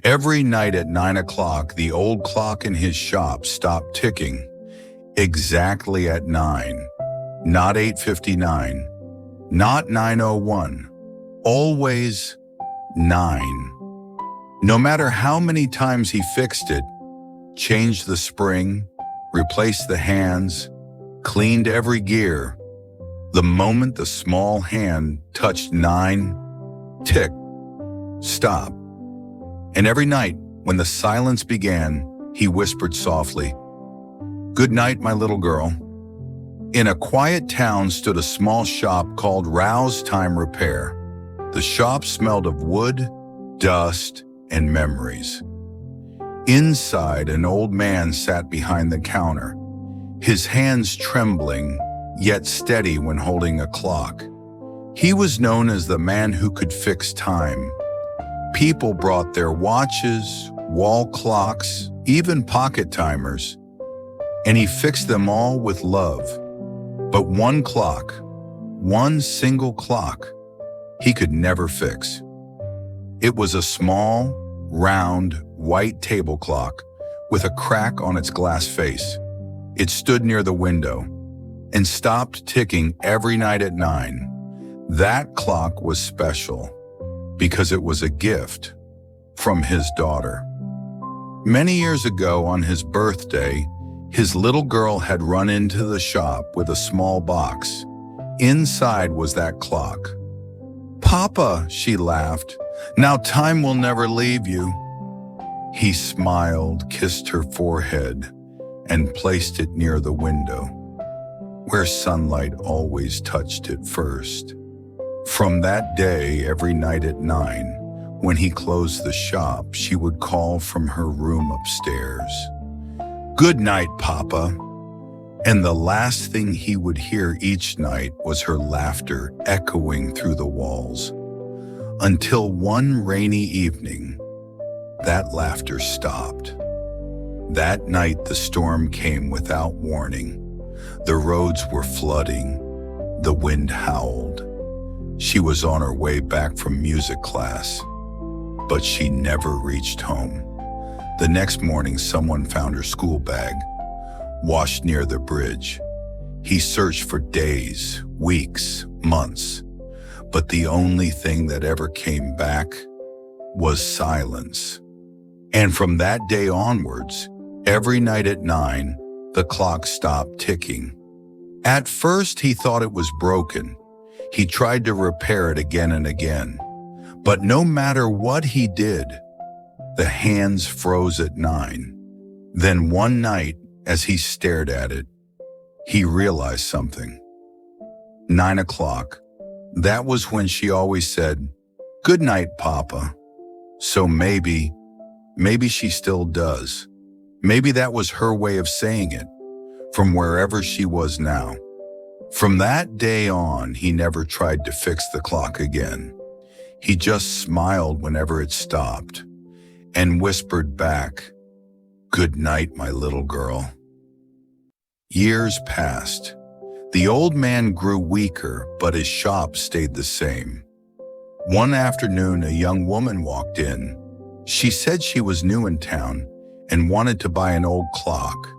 Every night at 9 o'clock, the old clock in his shop stopped ticking. Exactly at 9. Not 8:59. Not 9:01. Always 9. No matter how many times he fixed it, changed the spring, replaced the hands, cleaned every gear, the moment the small hand touched 9, tick, stop. And every night, when the silence began, he whispered softly, "Good night, my little girl." In a quiet town stood a small shop called Rouse Time Repair. The shop smelled of wood, dust, and memories. Inside, an old man sat behind the counter, his hands trembling, yet steady when holding a clock. He was known as the man who could fix time. People brought their watches, wall clocks, even pocket timers, and he fixed them all with love. But one clock, one single clock, he could never fix. It was a small, round, white table clock with a crack on its glass face. It stood near the window and stopped ticking every night at 9. That clock was special because it was a gift from his daughter. Many years ago, on his birthday, his little girl had run into the shop with a small box. Inside was that clock. "Papa," she laughed, "now time will never leave you." He smiled, kissed her forehead, and placed it near the window, where sunlight always touched it first. From that day, every night at 9, when he closed the shop, she would call from her room upstairs, "Good night, Papa." And the last thing he would hear each night was her laughter echoing through the walls. Until one rainy evening, that laughter stopped. That night, the storm came without warning. The roads were flooding. The wind howled. She was on her way back from music class, but she never reached home. The next morning, someone found her school bag, washed near the bridge. He searched for days, weeks, months, but the only thing that ever came back was silence. And from that day onwards, every night at 9, the clock stopped ticking. At first, he thought it was broken. He tried to repair it again and again. But no matter what he did, the hands froze at 9. Then one night, as he stared at it, he realized something. 9 o'clock. That was when she always said, "Good night, Papa." So maybe she still does. Maybe that was her way of saying it, from wherever she was now. From that day on, he never tried to fix the clock again. He just smiled whenever it stopped and whispered back, "Good night, my little girl." Years passed. The old man grew weaker, but his shop stayed the same. One afternoon, a young woman walked in. She said she was new in town and wanted to buy an old clock.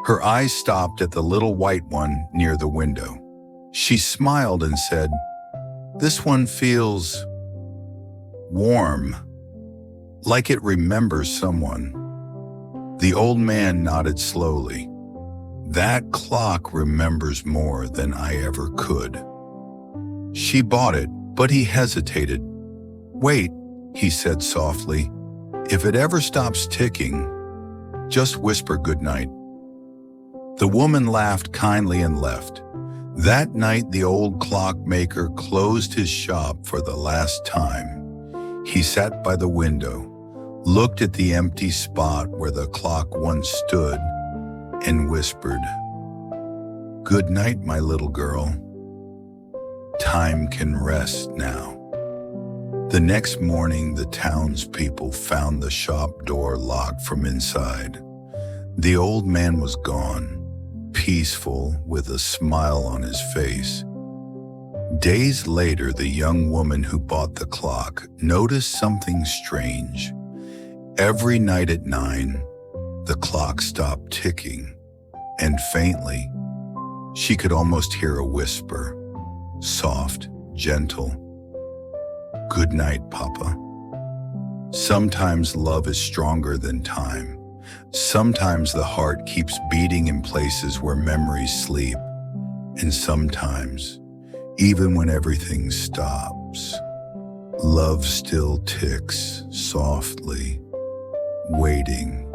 Her eyes stopped at the little white one near the window. She smiled and said, "This one feels warm, like it remembers someone." The old man nodded slowly. "That clock remembers more than I ever could." She bought it, but he hesitated. "Wait," he said softly. "If it ever stops ticking, just whisper good night." The woman laughed kindly and left. That night, the old clockmaker closed his shop for the last time. He sat by the window, looked at the empty spot where the clock once stood, and whispered, "Good night, my little girl. Time can rest now." The next morning, the townspeople found the shop door locked from inside. The old man was gone, peaceful, with a smile on his face. Days later, the young woman who bought the clock noticed something strange. Every night at 9, the clock stopped ticking, and faintly, she could almost hear a whisper, soft, gentle, "Good night, Papa." Sometimes love is stronger than time. Sometimes the heart keeps beating in places where memories sleep. And sometimes, even when everything stops, love still ticks softly, waiting